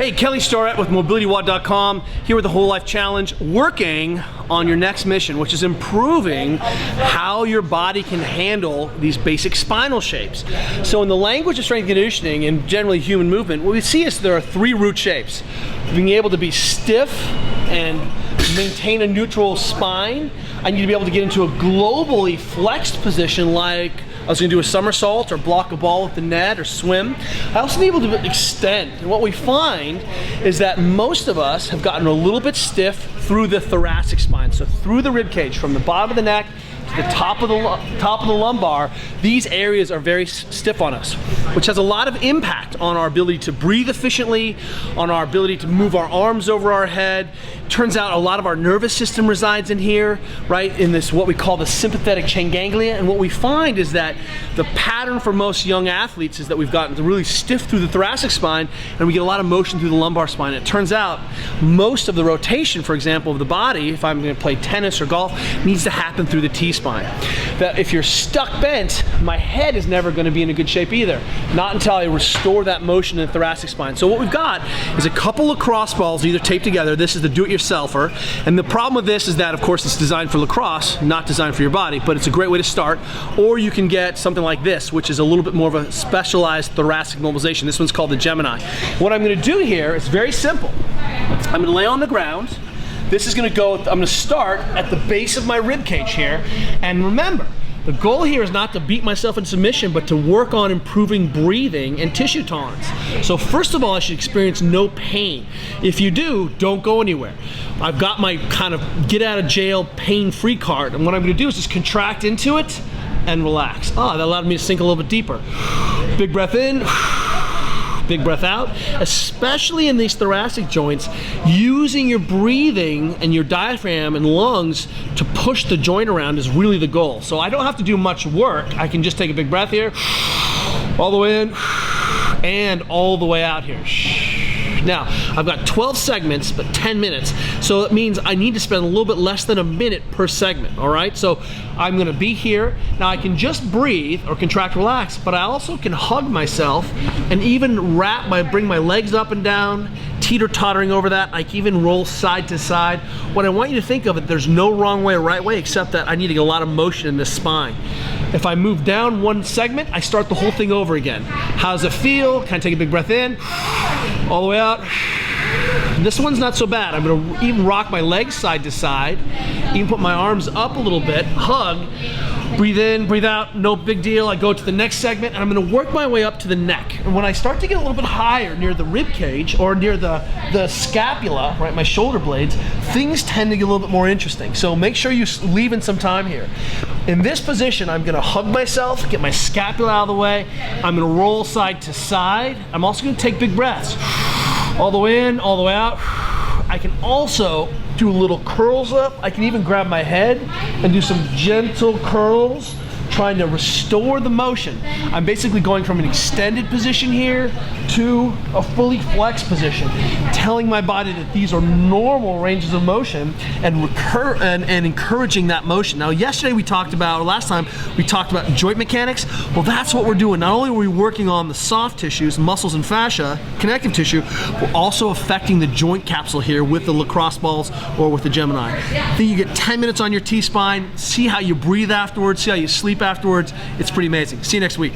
Hey, Kelly Starrett with MobilityWOD.com, here with the Whole Life Challenge, working on your next mission, which is improving how your body can handle these basic spinal shapes. So in the language of strength and conditioning and generally human movement, what we see is there are three root shapes. Being able to be stiff and maintain a neutral spine. I need to be able to get into a globally flexed position like I was going to do a somersault or block a ball with the net or swim. I also need to be able to extend. And what we find is that most of us have gotten a little bit stiff through the thoracic spine. So through the rib cage, from the bottom of the neck to the top of the lumbar, these areas are very stiff on us, which has a lot of impact on our ability to breathe efficiently, on our ability to move our arms over our head. Turns out a lot of our nervous system resides in here, right, in this what we call the sympathetic chain ganglia. And what we find is that the pattern for most young athletes is that we've gotten really stiff through the thoracic spine and we get a lot of motion through the lumbar spine. It turns out most of the rotation, for example, of the body, if I'm going to play tennis or golf, needs to happen through the T-spine. That if you're stuck bent, my head is never going to be in a good shape either. Not until I restore that motion in the thoracic spine. So what we've got is a couple of lacrosse balls either taped together. This is the do-it-yourselfer. And the problem with this is that, of course, it's designed for lacrosse, not designed for your body, but it's a great way to start. Or you can get something like this, which is a little bit more of a specialized thoracic mobilization. This one's called the Gemini. What I'm going to do here is very simple. I'm going to lay on the ground. This is going to go, I'm going to start at the base of my rib cage here. And remember, the goal here is not to beat myself in submission, but to work on improving breathing and tissue tolerance. So first of all, I should experience no pain. If you do, don't go anywhere. I've got my kind of get out of jail pain-free card, and what I'm going to do is just contract into it and relax. That allowed me to sink a little bit deeper. Big breath in. Big breath out, especially in these thoracic joints. Using your breathing and your diaphragm and lungs to push the joint around is really the goal. So I don't have to do much work. I can just take a big breath here, all the way in, and all the way out here. Now, I've got 12 segments, but 10 minutes. So that means I need to spend a little bit less than a minute per segment, all right? So I'm gonna be here. Now I can just breathe or contract, relax, but I also can hug myself and even bring my legs up and down, teeter-tottering over that. I can even roll side to side. What I want you to think of it, there's no wrong way or right way, except that I need to get a lot of motion in this spine. If I move down one segment, I start the whole thing over again. How does it feel? Can I take a big breath in? All the way out. This one's not so bad. I'm gonna even rock my legs side to side, even put my arms up a little bit, hug, breathe in, breathe out, no big deal. I go to the next segment and I'm gonna work my way up to the neck. And when I start to get a little bit higher near the rib cage or near the scapula, right, my shoulder blades, things tend to get a little bit more interesting. So make sure you leave in some time here. In this position, I'm gonna hug myself, get my scapula out of the way. I'm gonna roll side to side. I'm also gonna take big breaths. All the way in, all the way out. I can also do little curls up. I can even grab my head and do some gentle curls, trying to restore the motion. I'm basically going from an extended position here to a fully flexed position, telling my body that these are normal ranges of motion and encouraging that motion. Now, last time we talked about joint mechanics. Well, that's what we're doing. Not only are we working on the soft tissues, muscles and fascia, connective tissue, we're also affecting the joint capsule here with the lacrosse balls or with the Gemini. Then you get 10 minutes on your T-spine, see how you breathe afterwards, see how you sleep afterwards. It's pretty amazing. See you next week.